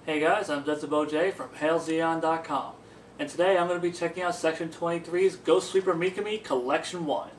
Hey guys, I'm Zetsubou J from HailZeon.com, and today I'm going to be checking out Section 23's Ghost Sweeper Mikami Collection 1.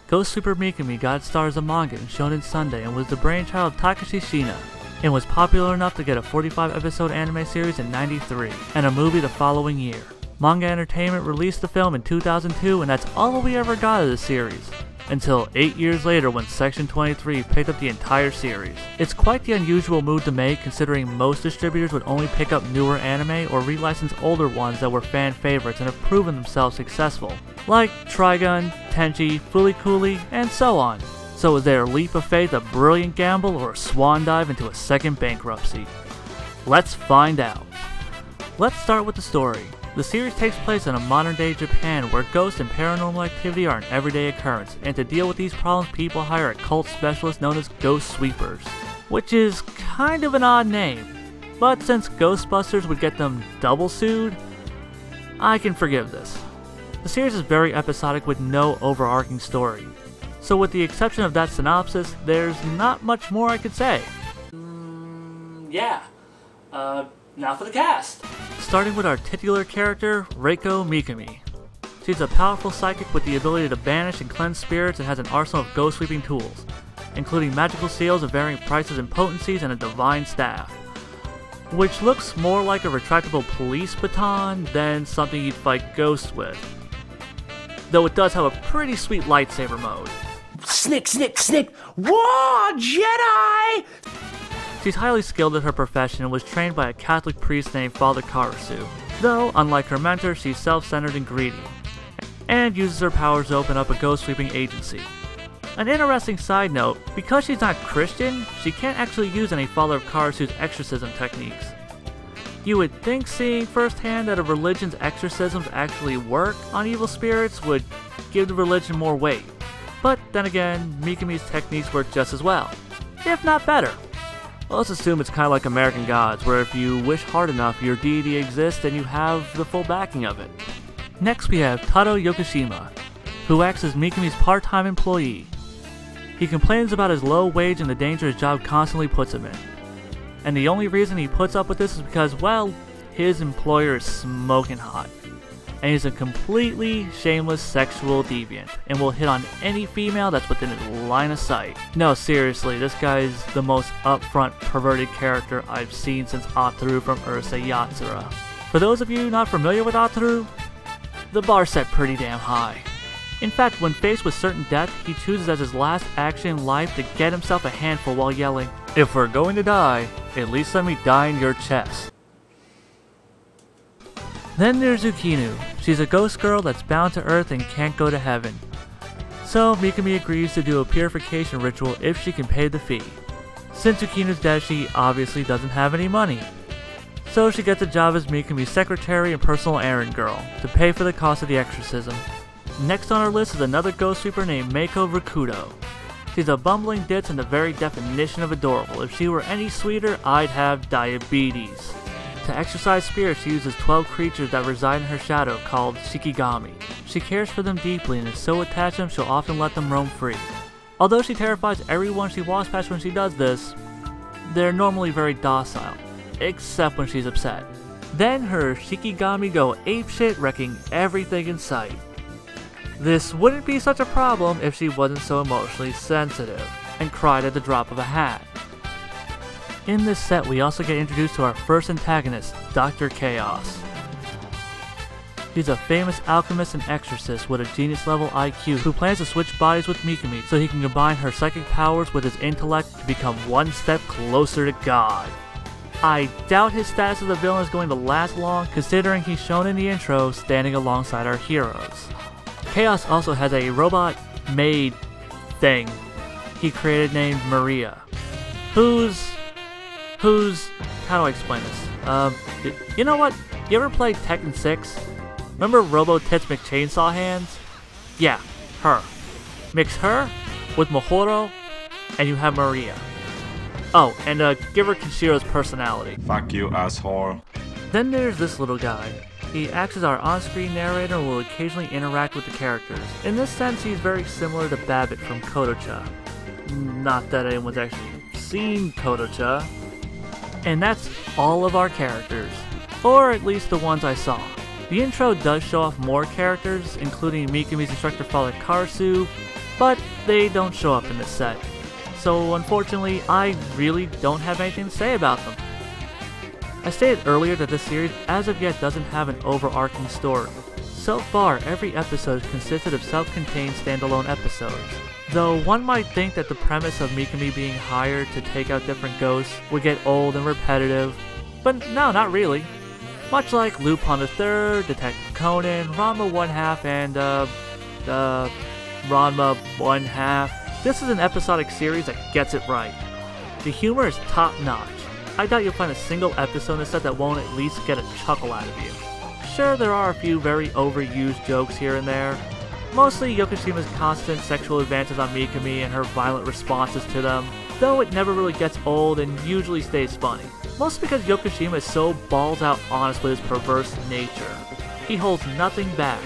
Ghost Sweeper Mikami got its start as a manga in Shonen Sunday and was the brainchild of Takashi Shina, and was popular enough to get a 45-episode anime series in '93, and a movie the following year. Manga Entertainment released the film in 2002, and that's all we ever got of the series, until 8 years later when Section 23 picked up the entire series. It's quite the unusual move to make, considering most distributors would only pick up newer anime or relicense older ones that were fan favorites and have proven themselves successful, like Trigun, Tenchi, Fooly Cooly, and so on. So is their leap of faith a brilliant gamble or a swan dive into a second bankruptcy? Let's find out. Let's start with the story. The series takes place in a modern-day Japan where ghosts and paranormal activity are an everyday occurrence, and to deal with these problems people hire a cult specialist known as Ghost Sweepers, which is kind of an odd name, but since Ghostbusters would get them double sued, I can forgive this. The series is very episodic with no overarching story, so with the exception of that synopsis, there's not much more I could say. Now for the cast! Starting with our titular character, Reiko Mikami. She's a powerful psychic with the ability to banish and cleanse spirits and has an arsenal of ghost sweeping tools, including magical seals of varying prices and potencies and a divine staff, which looks more like a retractable police baton than something you'd fight ghosts with, though it does have a pretty sweet lightsaber mode. Snick, snick, snick! Whoa, Jedi! She's highly skilled at her profession and was trained by a Catholic priest named Father Karasu, though, unlike her mentor, she's self-centered and greedy, and uses her powers to open up a ghost-sweeping agency. An interesting side note, because she's not Christian, she can't actually use any Father Karasu's exorcism techniques. You would think seeing firsthand that a religion's exorcisms actually work on evil spirits would give the religion more weight, but then again, Mikami's techniques work just as well, if not better. Let's assume it's kind of like American Gods, where if you wish hard enough, your deity exists and you have the full backing of it. Next we have Taro Yokoshima, who acts as Mikami's part-time employee. He complains about his low wage and the danger his job constantly puts him in. And the only reason he puts up with this is because, well, his employer is smoking hot. And he's a completely shameless sexual deviant, and will hit on any female that's within his line of sight. No, seriously, this guy's the most upfront, perverted character I've seen since Ataru from Urusei Yatsura. For those of you not familiar with Ataru, the bar's set pretty damn high. In fact, when faced with certain death, he chooses as his last action in life to get himself a handful while yelling, "If we're going to die, at least let me die in your chest." Then there's Ukinu. She's a ghost girl that's bound to Earth and can't go to heaven. So Mikami agrees to do a purification ritual if she can pay the fee. Since Ukinu's dead, she obviously doesn't have any money. So she gets a job as Mikami's secretary and personal errand girl, to pay for the cost of the exorcism. Next on our list is another ghost sweeper named Meiko Rakudo. She's a bumbling ditz in the very definition of adorable. If she were any sweeter, I'd have diabetes. To exorcise spirits, she uses 12 creatures that reside in her shadow called Shikigami. She cares for them deeply and is so attached to them she'll often let them roam free. Although she terrifies everyone she walks past when she does this, they're normally very docile, except when she's upset. Then her Shikigami go apeshit, wrecking everything in sight. This wouldn't be such a problem if she wasn't so emotionally sensitive, and cried at the drop of a hat. In this set, we also get introduced to our first antagonist, Dr. Chaos. He's a famous alchemist and exorcist with a genius-level IQ who plans to switch bodies with Mikami so he can combine her psychic powers with his intellect to become one step closer to God. I doubt his status as a villain is going to last long, considering he's shown in the intro standing alongside our heroes. Chaos also has a robot maid thing he created named Maria, who's how do I explain this? You know what? You ever played Tekken 6? Remember Robo Tits McChainsaw Hands? Yeah, her. Mix her with Mahoro, and you have Maria. Oh, and give her Kishiro's personality. Fuck you, asshole. Then there's this little guy. He acts as our on-screen narrator and will occasionally interact with the characters. In this sense, he's very similar to Babbitt from Kotocha. Not that anyone's actually seen Kotocha. And that's all of our characters. Or at least the ones I saw. The intro does show off more characters, including Mikami's instructor father Karsu, but they don't show up in this set. So unfortunately, I really don't have anything to say about them. I stated earlier that this series as of yet doesn't have an overarching story. So far, every episode consisted of self-contained standalone episodes. Though one might think that the premise of Mikami being hired to take out different ghosts would get old and repetitive, but no, not really. Much like Lupin III, Detective Conan, Ranma 1/2, and Ranma 1/2, this is an episodic series that gets it right. The humor is top-notch. I doubt you'll find a single episode in this set that won't at least get a chuckle out of you. Sure, there are a few very overused jokes here and there, mostly Yokushima's constant sexual advances on Mikami and her violent responses to them, though it never really gets old and usually stays funny. Mostly because Yokushima is so balls-out honest with his perverse nature. He holds nothing back,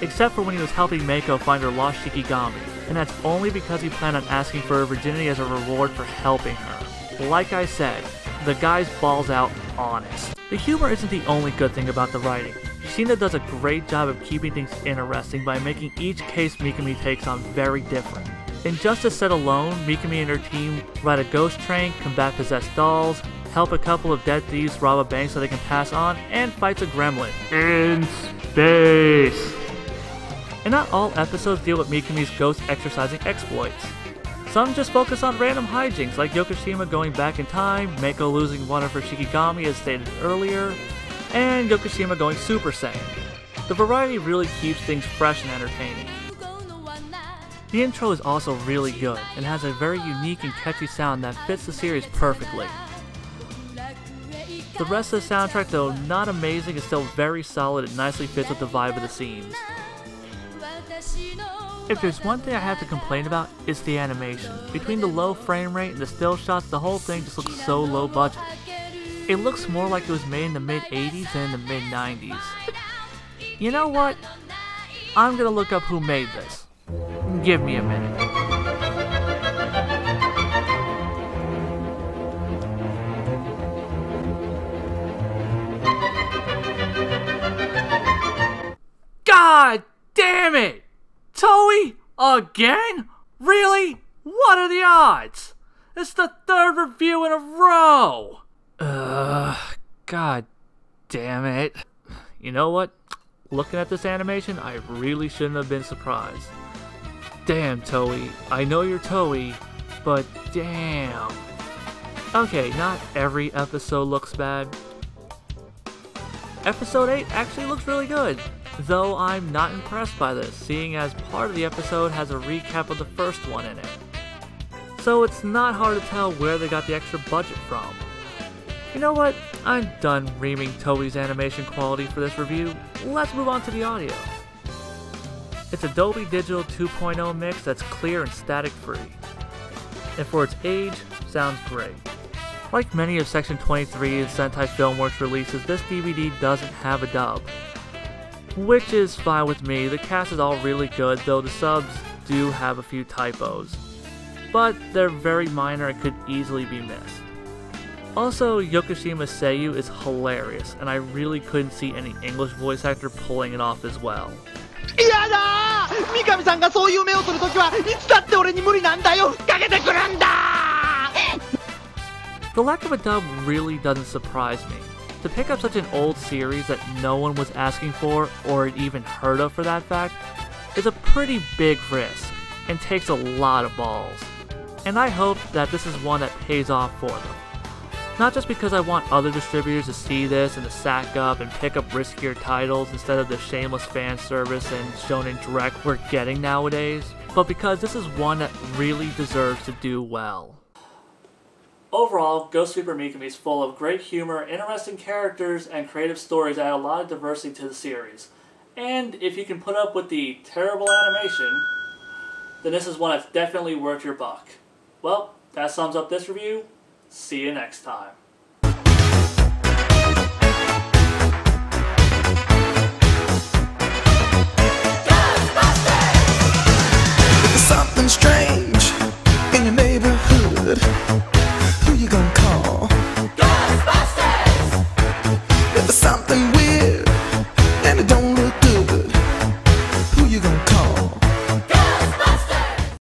except for when he was helping Mako find her lost Shikigami, and that's only because he planned on asking for her virginity as a reward for helping her. Like I said, the guy's balls out honest. The humor isn't the only good thing about the writing. Shina does a great job of keeping things interesting by making each case Mikami takes on very different. In just this set alone, Mikami and her team ride a ghost train, combat possessed dolls, help a couple of dead thieves rob a bank so they can pass on, and fights a gremlin. In space! And not all episodes deal with Mikami's ghost exercising exploits. Some just focus on random hijinks like Yokushima going back in time, Mako losing one of her Shikigami as stated earlier, and Yokushima going Super Saiyan. The variety really keeps things fresh and entertaining. The intro is also really good and has a very unique and catchy sound that fits the series perfectly. The rest of the soundtrack, though not amazing, is still very solid and nicely fits with the vibe of the scenes. If there's one thing I have to complain about, it's the animation. Between the low frame rate and the still shots, the whole thing just looks so low budget. It looks more like it was made in the mid-80s than in the mid-90s. You know what? I'm gonna look up who made this. Give me a minute. God damn it! Toei? Again? Really? What are the odds? It's the third review in a row! God damn it. You know what? Looking at this animation, I really shouldn't have been surprised. Damn, Toei. I know you're Toei, but damn. Okay, not every episode looks bad. Episode 8 actually looks really good, though I'm not impressed by this, seeing as part of the episode has a recap of the first one in it. So it's not hard to tell where they got the extra budget from. You know what? I'm done reaming Toei's animation quality for this review. Let's move on to the audio. It's a Dolby Digital 2.0 mix that's clear and static free. And for its age, sounds great. Like many of Section 23's Sentai Filmworks releases, this DVD doesn't have a dub. Which is fine with me. The cast is all really good, though the subs do have a few typos. But they're very minor and could easily be missed. Also, Yokushima's Seiyu is hilarious, and I really couldn't see any English voice actor pulling it off as well. The lack of a dub really doesn't surprise me. To pick up such an old series that no one was asking for, or had even heard of for that fact, is a pretty big risk, and takes a lot of balls. And I hope that this is one that pays off for them. Not just because I want other distributors to see this and to sack up and pick up riskier titles instead of the shameless fan service and Shonen Direct we're getting nowadays, but because this is one that really deserves to do well. Overall, Ghost Sweeper Mikami is full of great humor, interesting characters, and creative stories that add a lot of diversity to the series. And if you can put up with the terrible animation, then this is one that's definitely worth your buck. Well, that sums up this review. See you next time. it.